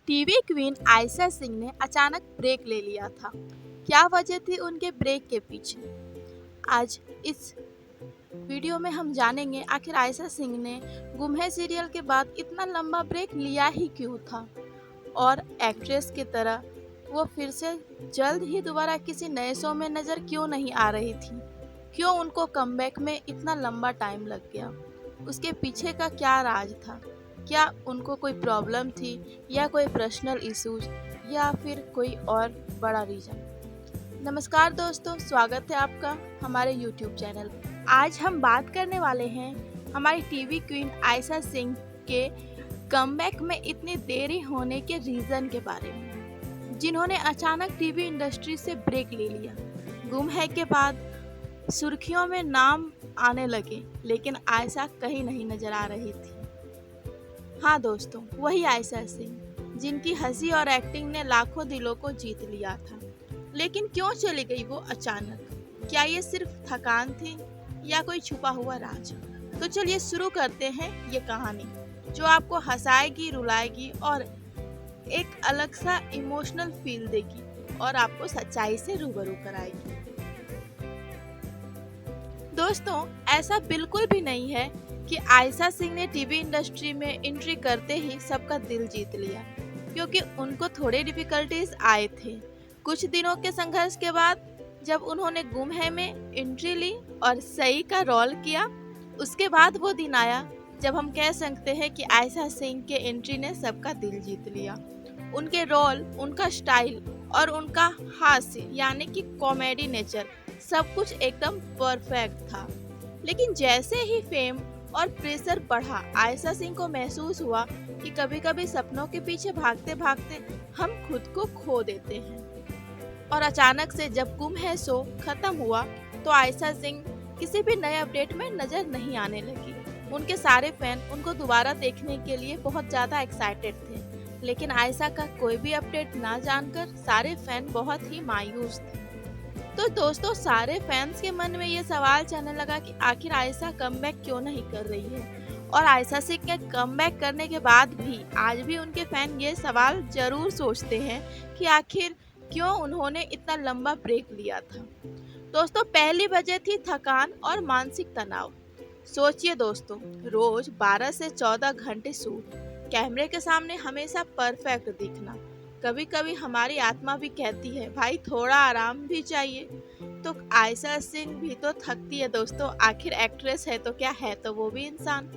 TV queen Ayesha Singh ने अचानक break ले लिया था। क्या वजह थी उनके ब्रेक के पीछे? आज इस वीडियो में हम जानेंगे आखिर आयशा सिंह ने गुम है सीरियल के बाद इतना लंबा ब्रेक लिया ही क्यों था, और एक्ट्रेस की तरह वो फिर से जल्द ही दोबारा किसी नए शो में नजर क्यों नहीं आ रही थी। क्यों उनको कमबैक में इतना लंबा टाइम लग गया? उसके पीछे का क्या राज था? क्या उनको कोई प्रॉब्लम थी, या कोई पर्सनल इश्यूज, या फिर कोई और बड़ा रीज़न? नमस्कार दोस्तों, स्वागत है आपका हमारे YouTube चैनल पर। आज हम बात करने वाले हैं हमारी टीवी क्वीन आयशा सिंह के कमबैक में इतनी देरी होने के रीज़न के बारे में, जिन्होंने अचानक टीवी इंडस्ट्री से ब्रेक ले लिया। गुम है के बाद सुर्खियों में नाम आने लगे, लेकिन आयशा कहीं नहीं नजर आ रही थी। हाँ दोस्तों, वही आयशा सिंह जिनकी हंसी और एक्टिंग ने लाखों दिलों को जीत लिया था। लेकिन क्यों चली गई वो अचानक? क्या ये सिर्फ थकान थी, या कोई छुपा हुआ राज? तो चलिए शुरू करते हैं ये कहानी, जो आपको हंसाएगी, रुलाएगी और एक अलग सा इमोशनल फील देगी, और आपको सच्चाई से रूबरू कराएगी। दोस्तों, ऐसा बिल्कुल भी नहीं है कि आयशा सिंह ने टीवी इंडस्ट्री में एंट्री करते ही सबका दिल जीत लिया, क्योंकि उनको थोड़े डिफिकल्टीज आए थे। कुछ दिनों के संघर्ष के बाद जब उन्होंने गुम है में एंट्री ली और सही का रोल किया, उसके बाद वो दिन आया जब हम कह सकते हैं कि आयशा सिंह के एंट्री ने सबका दिल जीत लिया। उनके रोल, उनका स्टाइल और उनका हास्य यानी कि कॉमेडी नेचर, सब कुछ एकदम परफेक्ट था। लेकिन जैसे ही फेम और प्रेशर बढ़ा, आयशा सिंह को महसूस हुआ कि कभी कभी सपनों के पीछे भागते भागते हम खुद को खो देते हैं। और अचानक से जब गुम है शो खत्म हुआ, तो आयशा सिंह किसी भी नए अपडेट में नजर नहीं आने लगी। उनके सारे फैन उनको दोबारा देखने के लिए बहुत ज्यादा एक्साइटेड थे, लेकिन आयशा का कोई भी अपडेट ना जानकर सारे फैन बहुत ही मायूस थे। तो दोस्तों, सारे फैंस के मन में ये सवाल चलने लगा कि आखिर आयशा कमबैक क्यों नहीं कर रही है। और आयशा सिंह के कमबैक करने के बाद भी आज भी उनके फैन ये सवाल जरूर सोचते हैं कि आखिर क्यों उन्होंने इतना लंबा ब्रेक लिया था। दोस्तों, पहली वजह थी थकान और मानसिक तनाव। सोचिए दोस्तों, रोज 12 से 14 घंटे शूट, कैमरे के सामने हमेशा परफेक्ट दिखना। कभी कभी हमारी आत्मा भी कहती है भाई थोड़ा आराम भी चाहिए। तो आयशा सिंह भी तो थकती है दोस्तों, आखिर एक्ट्रेस है तो क्या है, तो वो भी इंसान।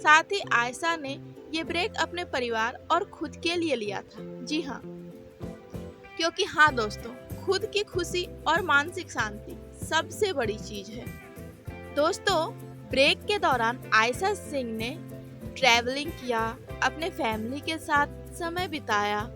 साथ ही आयशा ने ये ब्रेक अपने परिवार और खुद के लिए लिया था। जी हाँ, क्योंकि हाँ दोस्तों, खुद की खुशी और मानसिक शांति सबसे बड़ी चीज है। दोस्तों, ब्रेक के दौरान आयशा सिंह ने ट्रैवलिंग किया, अपने फैमिली के साथ समय बिताया,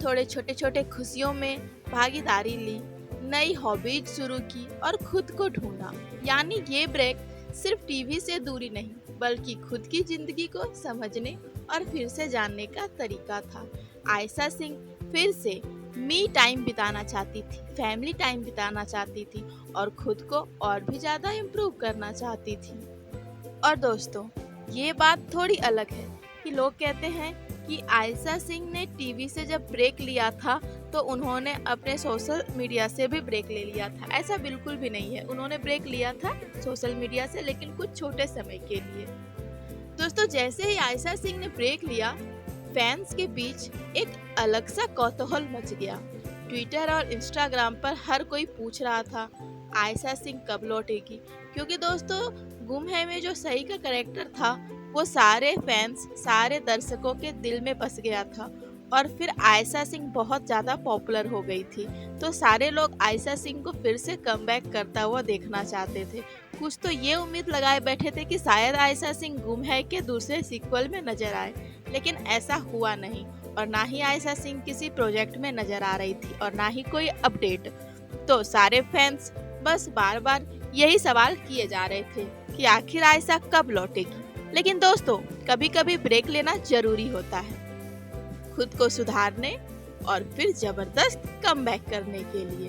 थोड़े छोटे छोटे खुशियों में भागीदारी ली, नई हॉबीज शुरू की और खुद को ढूंढा। यानी ये ब्रेक सिर्फ टीवी से दूरी नहीं, बल्कि खुद की जिंदगी को समझने और फिर से जानने का तरीका था। आयशा सिंह फिर से मी टाइम बिताना चाहती थी, फैमिली टाइम बिताना चाहती थी, और खुद को और भी ज़्यादा इम्प्रूव करना चाहती थी। और दोस्तों, ये बात थोड़ी अलग है कि लोग कहते हैं कि आयशा सिंह ने टीवी से जब ब्रेक लिया था तो उन्होंने अपने सोशल मीडिया से भी ब्रेक ले लिया था। ऐसा बिल्कुल भी नहीं है, उन्होंने ब्रेक लिया था सोशल मीडिया से, लेकिन कुछ छोटे समय के लिए। दोस्तों, जैसे ही आयशा सिंह ने ब्रेक लिया, फैंस के बीच एक अलग सा कौतूहल मच गया। ट्विटर और इंस्टाग्राम पर हर कोई पूछ रहा था आयशा सिंह कब लौटेगी, क्योंकि दोस्तों गुम है में जो सही का कैरेक्टर था वो सारे फैंस, सारे दर्शकों के दिल में बस गया था। और फिर आयशा सिंह बहुत ज़्यादा पॉपुलर हो गई थी, तो सारे लोग आयशा सिंह को फिर से कमबैक करता हुआ देखना चाहते थे। कुछ तो ये उम्मीद लगाए बैठे थे कि शायद आयशा सिंह गुम है के दूसरे सीक्वल में नजर आए, लेकिन ऐसा हुआ नहीं। और ना ही आयशा सिंह किसी प्रोजेक्ट में नजर आ रही थी, और ना ही कोई अपडेट। तो सारे फैंस बस बार बार यही सवाल किए जा रहे थे कि आखिर आयशा कब लौटेगी। लेकिन दोस्तों, कभी कभी ब्रेक लेना जरूरी होता है, खुद को सुधारने और फिर जबरदस्त कमबैक करने के लिए।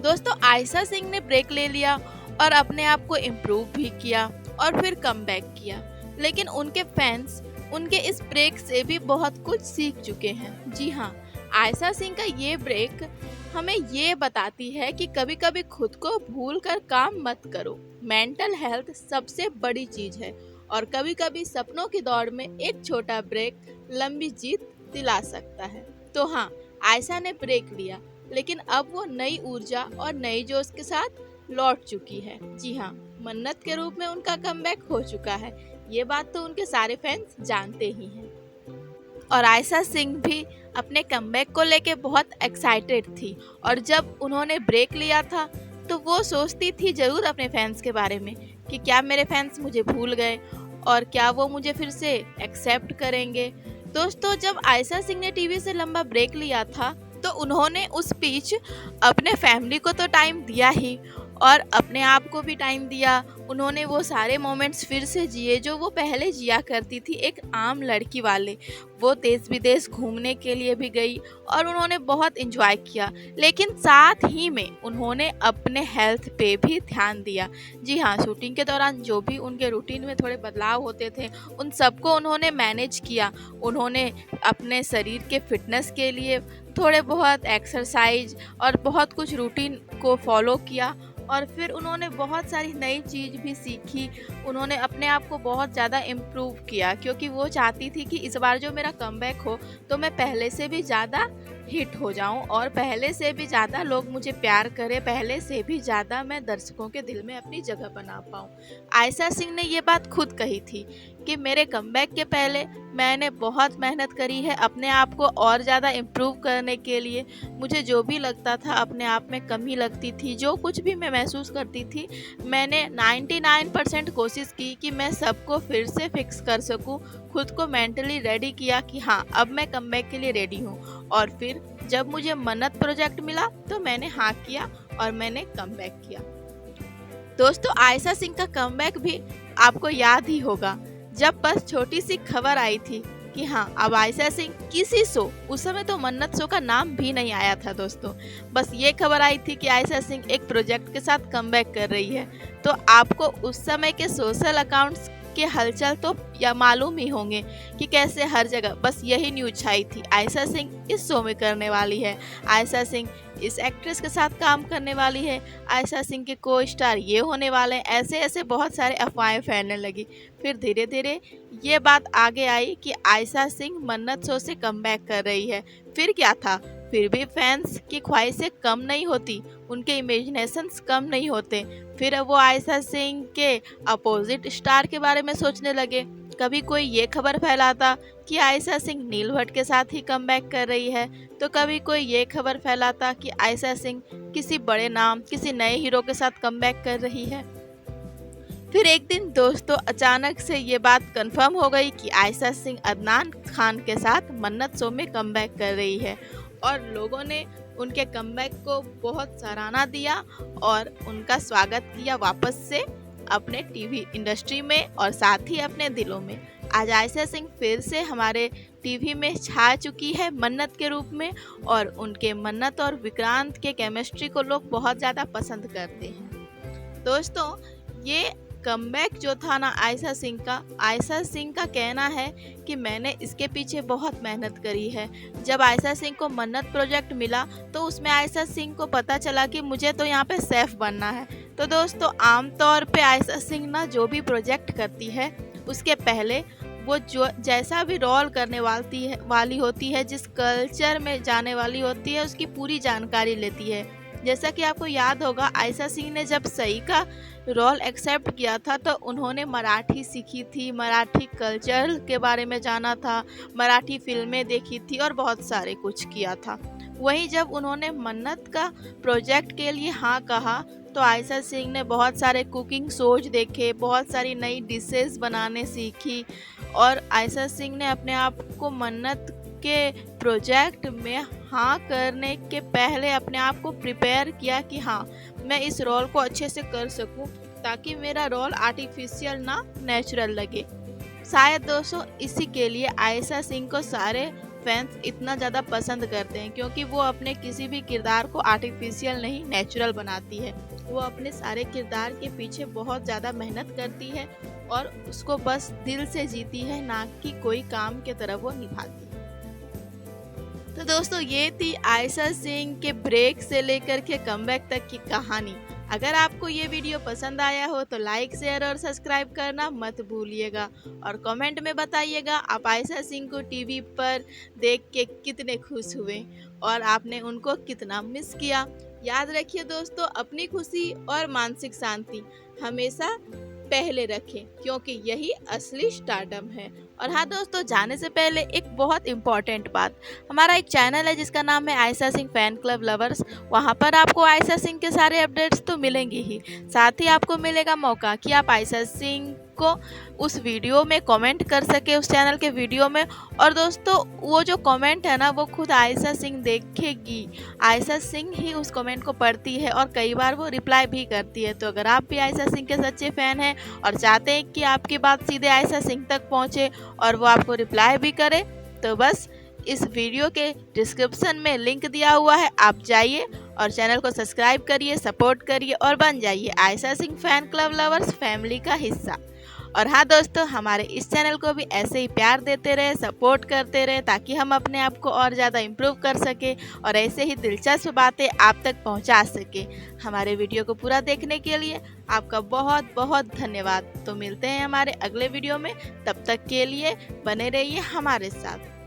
दोस्तों, आयशा सिंह ने ब्रेक ले लिया और अपने आप को इम्प्रूव भी किया और फिर कमबैक किया, लेकिन उनके फैंस उनके इस ब्रेक से भी बहुत कुछ सीख चुके हैं। जी हाँ, आयशा सिंह का ये ब्रेक हमें ये बताती है कि कभी कभी खुद को भूल कर काम मत करो। मेंटल हेल्थ सबसे बड़ी चीज है और कभी कभी सपनों की दौड़ में एक छोटा ब्रेक लंबी जीत दिला सकता है। तो हाँ, आयशा ने ब्रेक लिया, लेकिन अब वो नई ऊर्जा और नई जोश के साथ लौट चुकी है। जी हाँ, मन्नत के रूप में उनका कमबैक हो चुका है। ये बात तो उनके सारे फैंस जानते ही हैं। और आयशा सिंह भी अपने कमबैक को लेके बहुत एक्साइटेड थी और जब उन्होंने ब्रेक लिया था तो वो सोचती थी ज़रूर अपने फैंस के बारे में कि क्या मेरे फैंस मुझे भूल गए और क्या वो मुझे फिर से एक्सेप्ट करेंगे। दोस्तों, जब आयशा सिंह ने टीवी से लंबा ब्रेक लिया था तो उन्होंने उस बीच अपने फैमिली को तो टाइम दिया ही और अपने आप को भी टाइम दिया। उन्होंने वो सारे मोमेंट्स फिर से जिए जो वो पहले जिया करती थी, एक आम लड़की वाले। वो देश विदेश घूमने के लिए भी गई और उन्होंने बहुत एंजॉय किया, लेकिन साथ ही में उन्होंने अपने हेल्थ पे भी ध्यान दिया। जी हाँ, शूटिंग के दौरान जो भी उनके रूटीन में थोड़े बदलाव होते थे उन सबको उन्होंने मैनेज किया। उन्होंने अपने शरीर के फिटनेस के लिए थोड़े बहुत एक्सरसाइज और बहुत कुछ रूटीन को फॉलो किया और फिर उन्होंने बहुत सारी नई चीज़ भी सीखी। उन्होंने अपने आप को बहुत ज़्यादा इम्प्रूव किया क्योंकि वो चाहती थी कि इस बार जो मेरा कमबैक हो तो मैं पहले से भी ज़्यादा हिट हो जाऊं और पहले से भी ज़्यादा लोग मुझे प्यार करें, पहले से भी ज़्यादा मैं दर्शकों के दिल में अपनी जगह बना पाऊं। आयशा सिंह ने ये बात खुद कही थी कि मेरे कमबैक के पहले मैंने बहुत मेहनत करी है अपने आप को और ज़्यादा इम्प्रूव करने के लिए। मुझे जो भी लगता था अपने आप में कमी लगती थी, जो कुछ भी मैं महसूस करती थी, मैंने 99% कोशिश की कि मैं सबको फिर से फिक्स कर सकूं। खुद को मेंटली रेडी किया कि हाँ, अब मैं कमबैक के लिए रेडी हूँ। और फिर जब मुझे मन्नत प्रोजेक्ट मिला तो मैंने हाँ किया और मैंने कमबैक किया। दोस्तों, आयशा सिंह का कमबैक भी आपको याद ही होगा जब बस छोटी सी खबर आई थी कि हाँ, अब आयशा सिंह किसी शो, उस समय तो मन्नत शो का नाम भी नहीं आया था दोस्तों, बस ये खबर आई थी कि आयशा सिंह एक प्रोजेक्ट के साथ कमबैक कर रही है। तो आपको उस समय के सोशल अकाउंट्स के हलचल तो या मालूम ही होंगे कि कैसे हर जगह बस यही न्यूज छाई थी, आयशा सिंह इस शो में करने वाली है, आयशा सिंह इस एक्ट्रेस के साथ काम करने वाली है, आयशा सिंह के को स्टार ये होने वाले हैं। ऐसे ऐसे बहुत सारे अफवाहें फैलने लगी। फिर धीरे धीरे ये बात आगे आई कि आयशा सिंह मन्नत शो से कमबैक कर रही है। फिर क्या था, फिर भी फैंस की ख्वाहिशें कम नहीं होती, उनके इमेजिनेशंस कम नहीं होते। फिर वो आयशा सिंह के अपोजिट स्टार के बारे में सोचने लगे। कभी कोई ये खबर फैलाता कि आयशा सिंह नील भट्ट के साथ ही कमबैक कर रही है, तो कभी कोई ये खबर फैलाता कि आयशा सिंह किसी बड़े नाम, किसी नए हीरो के साथ कमबैक कर रही है। फिर एक दिन दोस्तों अचानक से ये बात कंफर्म हो गई कि आयशा सिंह अदनान खान के साथ मन्नत शो में कमबैक कर रही है और लोगों ने उनके कमबैक को बहुत सराहना दिया और उनका स्वागत किया वापस से अपने टीवी इंडस्ट्री में और साथ ही अपने दिलों में। आज आयशा सिंह फिर से हमारे टीवी में छा चुकी है मन्नत के रूप में और उनके मन्नत और विक्रांत के केमिस्ट्री को लोग बहुत ज़्यादा पसंद करते हैं। दोस्तों, ये कमबैक जो था ना आयशा सिंह का कहना है कि मैंने इसके पीछे बहुत मेहनत करी है। जब आयशा सिंह को मन्नत प्रोजेक्ट मिला तो उसमें आयशा सिंह को पता चला कि मुझे तो यहाँ पे सेफ बनना है। तो दोस्तों, आमतौर पे आयशा सिंह ना जो भी प्रोजेक्ट करती है उसके पहले वो जो जैसा भी रोल करने वाली होती है, जिस कल्चर में जाने वाली होती है, उसकी पूरी जानकारी लेती है। जैसा कि आपको याद होगा, आयशा सिंह ने जब सई का रोल एक्सेप्ट किया था तो उन्होंने मराठी सीखी थी, मराठी कल्चर के बारे में जाना था, मराठी फिल्में देखी थी और बहुत सारे कुछ किया था। वहीं जब उन्होंने मन्नत का प्रोजेक्ट के लिए हाँ कहा तो आयशा सिंह ने बहुत सारे कुकिंग शोज देखे, बहुत सारी नई डिशेस बनाने सीखी और आयशा सिंह ने अपने आप को मन्नत के प्रोजेक्ट में हाँ करने के पहले अपने आप को प्रिपेयर किया कि हाँ, मैं इस रोल को अच्छे से कर सकूं ताकि मेरा रोल आर्टिफिशियल ना नेचुरल लगे। शायद दोस्तों इसी के लिए आयशा सिंह को सारे फैंस इतना ज़्यादा पसंद करते हैं, क्योंकि वो अपने किसी भी किरदार को आर्टिफिशियल नहीं नेचुरल बनाती है। वो अपने सारे किरदार के पीछे बहुत ज़्यादा मेहनत करती है और उसको बस दिल से जीती है, ना कि कोई काम की तरह वो निभाती है। तो दोस्तों ये थी आयशा सिंह के ब्रेक से लेकर के कमबैक तक की कहानी। अगर आपको ये वीडियो पसंद आया हो तो लाइक शेयर और सब्सक्राइब करना मत भूलिएगा और कमेंट में बताइएगा आप आयशा सिंह को टीवी पर देख के कितने खुश हुए और आपने उनको कितना मिस किया। याद रखिए दोस्तों, अपनी खुशी और मानसिक शांति हमेशा पहले रखें, क्योंकि यही असली स्टारडम है। और हाँ दोस्तों, जाने से पहले एक बहुत इम्पॉर्टेंट बात, हमारा एक चैनल है जिसका नाम है Ayesha Singh fan club lovers. वहाँ पर आपको आयशा सिंह के सारे अपडेट्स तो मिलेंगे ही, साथ ही आपको मिलेगा मौका कि आप आयशा सिंह को उस वीडियो में कमेंट कर सके, उस चैनल के वीडियो में। और दोस्तों वो जो कमेंट है ना, वो खुद आयशा सिंह देखेगी, आयशा सिंह ही उस कमेंट को पढ़ती है और कई बार वो रिप्लाई भी करती है। तो अगर आप भी आयशा सिंह के सच्चे फ़ैन हैं और चाहते हैं कि आपकी बात सीधे आयशा सिंह तक पहुंचे और वो आपको रिप्लाई भी करे, तो बस इस वीडियो के डिस्क्रिप्शन में लिंक दिया हुआ है, आप जाइए और चैनल को सब्सक्राइब करिए, सपोर्ट करिए और बन जाइए Ayesha Singh fan club lovers family का हिस्सा। और हाँ दोस्तों, हमारे इस चैनल को भी ऐसे ही प्यार देते रहे, सपोर्ट करते रहे, ताकि हम अपने आप को और ज़्यादा इम्प्रूव कर सके और ऐसे ही दिलचस्प बातें आप तक पहुंचा सके। हमारे वीडियो को पूरा देखने के लिए आपका बहुत बहुत धन्यवाद। तो मिलते हैं हमारे अगले वीडियो में, तब तक के लिए बने रहिए हमारे साथ।